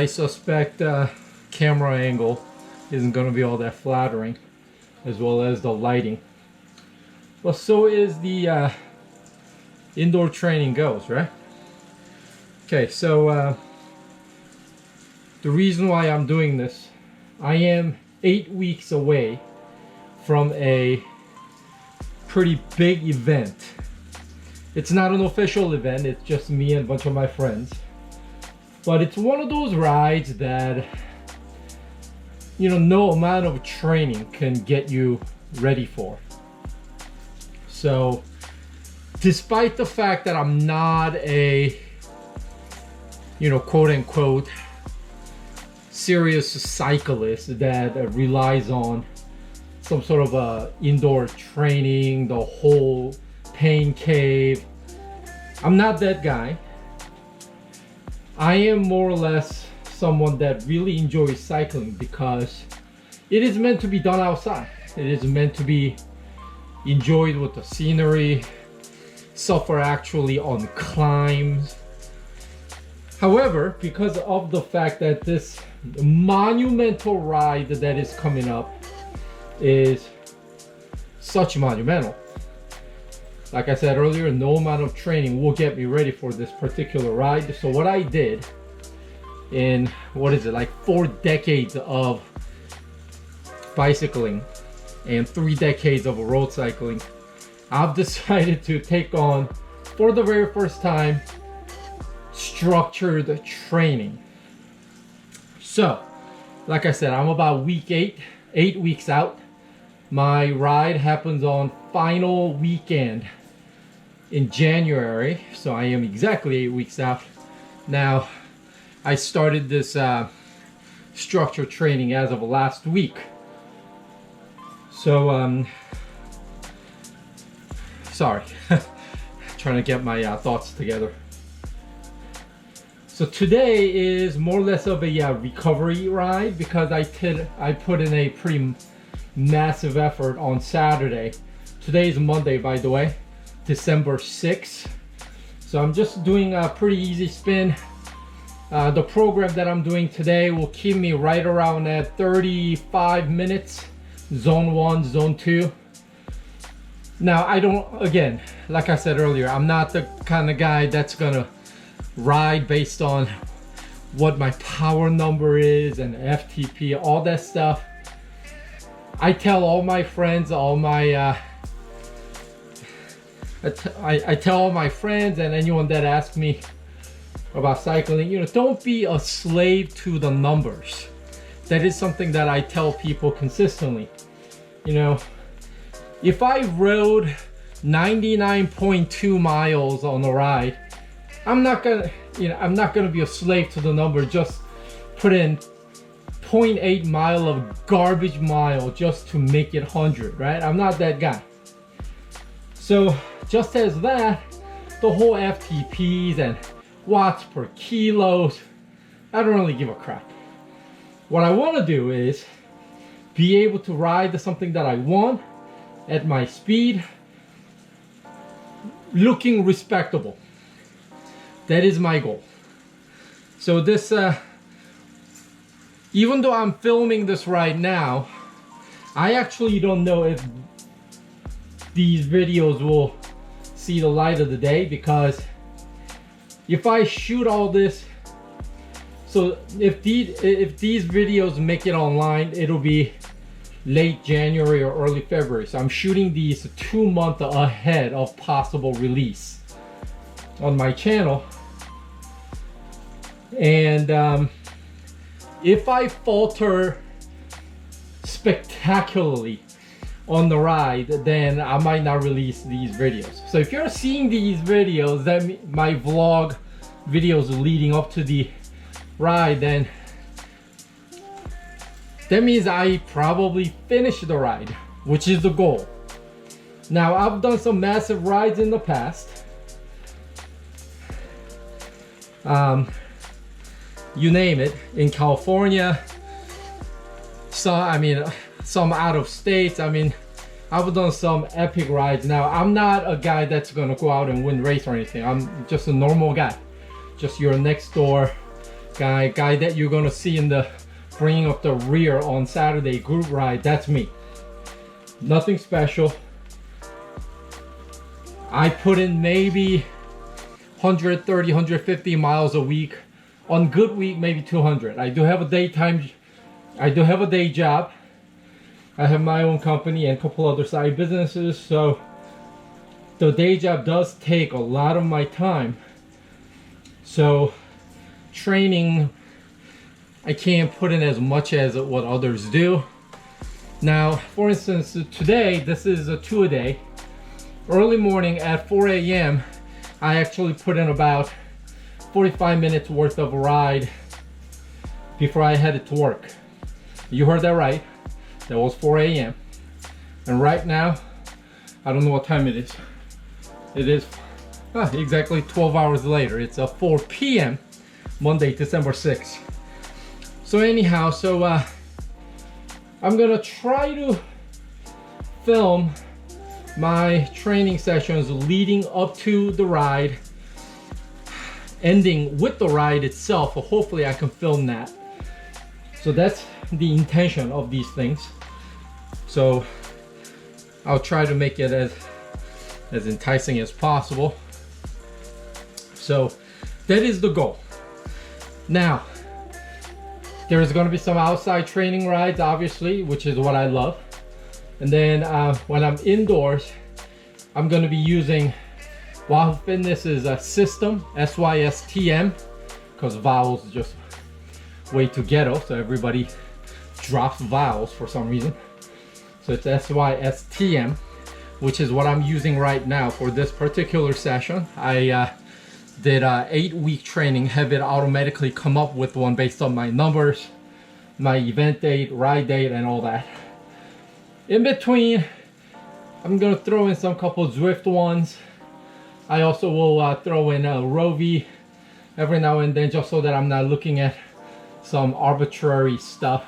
I suspect camera angle isn't going to be all that flattering, as well as the lighting. Well, so is the indoor training goes, right? Okay, so the reason why I'm doing this, I am 8 weeks away from a pretty big event. It's not an official event, it's just me and a bunch of my friends. But it's one of those rides that, you know, no amount of training can get you ready for. So, despite the fact that I'm not a, you know, quote unquote, serious cyclist that relies on some sort of a indoor training, the whole pain cave, I'm not that guy. I am more or less someone that really enjoys cycling because it is meant to be done outside. It is meant to be enjoyed with the scenery, suffer actually on climbs. However, because of the fact that this monumental ride that is coming up is such monumental, like I said earlier, no amount of training will get me ready for this particular ride. So what I did in, what is it, like 4 decades of bicycling and 3 decades of road cycling, I've decided to take on, for the very first time, structured training. So, like I said, I'm about week 8 weeks out. My ride happens on final weekend in January, so I am exactly 8 weeks out. Now, I started this structured training as of last week. So, sorry, trying to get my thoughts together. So today is more or less of a recovery ride because I put in a pretty massive effort on Saturday. Today is Monday, by the way, December 6th. So I'm just doing a pretty easy spin. The program that I'm doing today will keep me right around at 35 minutes, zone 1, zone 2. Now, I don't, again, like I said earlier, I'm not the kind of guy that's gonna ride based on what my power number is and FTP, all that stuff. I tell all my friends, I tell all my friends and anyone that asks me about cycling, you know, don't be a slave to the numbers. That is something that I tell people consistently. You know, if I rode 99.2 miles on a ride, I'm not gonna be a slave to the number. Just put in 0.8 mile of garbage mile just to make it 100, right? I'm not that guy. So just as that, the whole FTPs and watts per kilos, I don't really give a crap. What I want to do is be able to ride something that I want at my speed, looking respectable. That is my goal. So this, even though I'm filming this right now, I actually don't know if these videos will see the light of the day, because if I shoot all this, so if these videos make it online, it'll be late January or early February. So I'm shooting these 2 months ahead of possible release on my channel. And if I falter spectacularly on the ride, then I might not release these videos. So if you're seeing these videos, that my vlog videos leading up to the ride, then that means I probably finished the ride, which is the goal. Now, I've done some massive rides in the past. You name it, in California, some out of states. I mean, I've done some epic rides. Now, I'm not a guy that's gonna go out and win race or anything. I'm just a normal guy, just your next door guy that you're gonna see in the bringing up the rear on Saturday group ride. That's me. Nothing special. I put in maybe 130, 150 miles a week. On good week, maybe 200. I do have a day job. I have my own company and a couple other side businesses, so the day job does take a lot of my time. So training, I can't put in as much as what others do. Now, for instance, today, this is a 2-a-day. Early morning at 4 a.m., I actually put in about 45 minutes worth of a ride before I headed to work. You heard that right. That was 4 a.m. And right now, I don't know what time it is. It is exactly 12 hours later. It's 4 p.m. Monday, December 6th. So anyhow, I'm gonna try to film my training sessions leading up to the ride, ending with the ride itself. So hopefully I can film that. So that's the intention of these things. So I'll try to make it as enticing as possible. So that is the goal. Now, there's going to be some outside training rides, obviously, which is what I love. And then when I'm indoors, I'm going to be using Wahoo Fitness's system, SYSTM, because vowels is just way too ghetto, so everybody drops vowels for some reason. So it's SYSTM, which is what I'm using right now for this particular session. I did 8-week training, have it automatically come up with one based on my numbers, my event date, ride date, and all that. In between, I'm gonna throw in some couple Zwift ones. I also will throw in a Rovi every now and then, just so that I'm not looking at some arbitrary stuff,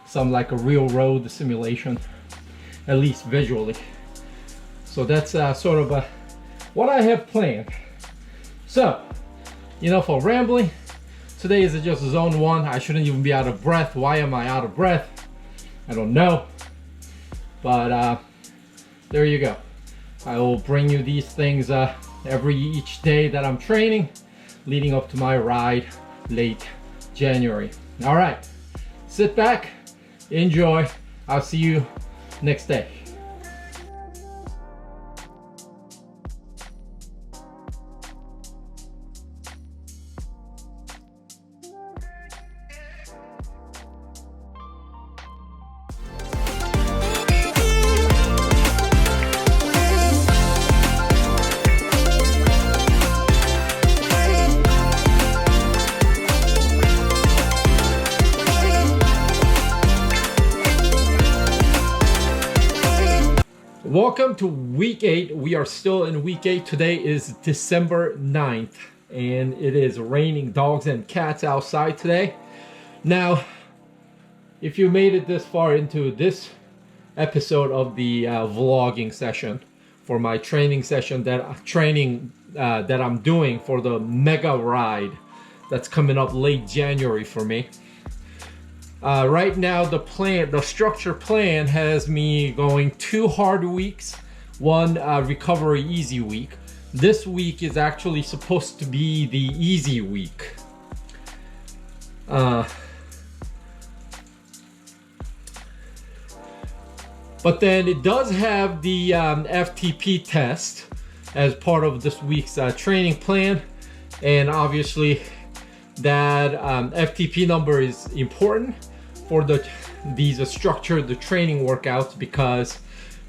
some like a real road simulation, at least visually. So that's sort of what I have planned. So, enough of rambling. Today is just zone 1. I shouldn't even be out of breath. Why am I out of breath? I don't know. But there you go. I will bring you these things each day that I'm training, leading up to my ride late January. All right, sit back, enjoy. I'll see you next day. Welcome to week 8. We are still in week 8. Today is December 9th, and it is raining dogs and cats outside today. Now, if you made it this far into this episode of the vlogging session for my training session that I'm doing for the mega ride that's coming up late January for me. Right now, the structure plan has me going 2 hard weeks, 1 recovery easy week. This week is actually supposed to be the easy week. But then it does have the FTP test as part of this week's training plan, and obviously that FTP number is important for these structured training workouts, because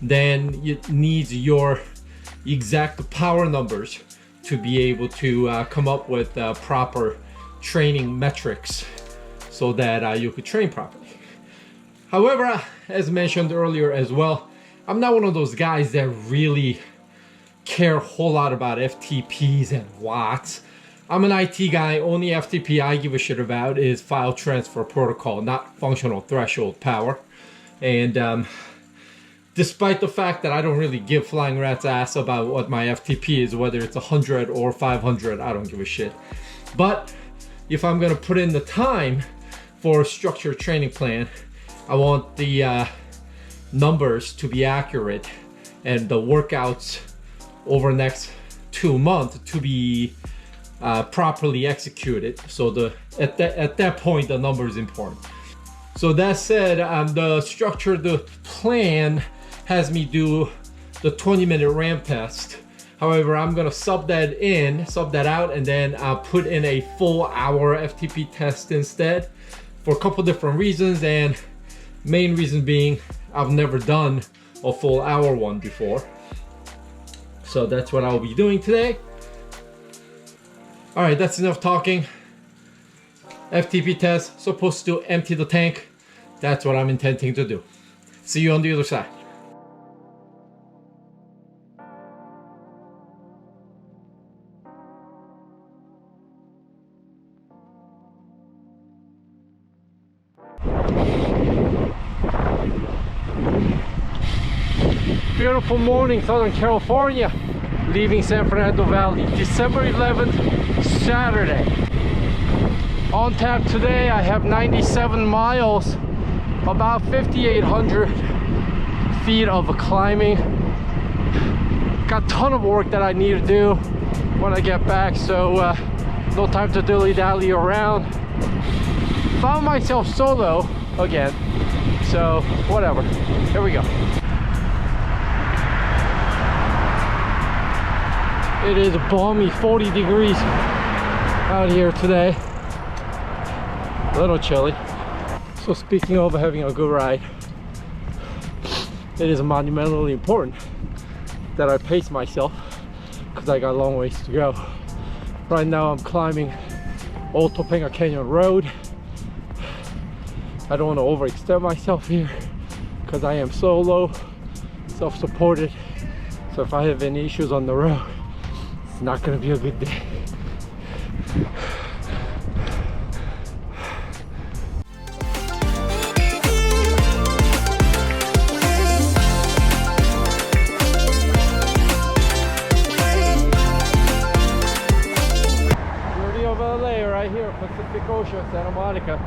then it needs your exact power numbers to be able to come up with proper training metrics so that you could train properly. However, as mentioned earlier as well, I'm not one of those guys that really care a whole lot about FTPs and watts. I'm an IT guy. Only FTP I give a shit about is file transfer protocol, not functional threshold power. And despite the fact that I don't really give flying rat's ass about what my FTP is, whether it's 100 or 500, I don't give a shit. But if I'm gonna put in the time for a structured training plan, I want the numbers to be accurate and the workouts over the next 2 months to be properly executed. So at that point, the number is important. So that said, the structure, the plan has me do the 20-minute ramp test. However, I'm gonna sub that out, and then put in a full hour FTP test instead for a couple different reasons, and main reason being I've never done a full hour one before. So that's what I'll be doing today. All right, that's enough talking. FTP test, supposed to empty the tank. That's what I'm intending to do. See you on the other side. Beautiful morning, Southern California, leaving San Fernando Valley, December 11th, Saturday. On tap today, I have 97 miles, about 5,800 feet of climbing. Got a ton of work that I need to do when I get back, so no time to dilly-dally around. Found myself solo again, so whatever. Here we go. It is balmy 40 degrees out here today. A little chilly. So speaking of having a good ride, it is monumentally important that I pace myself because I got a long ways to go. Right now I'm climbing Old Topanga Canyon Road. I don't want to overextend myself here because I am solo, self-supported. So if I have any issues on the road, it's not gonna be a good day. Beauty of LA right here, Pacific Ocean, Santa Monica.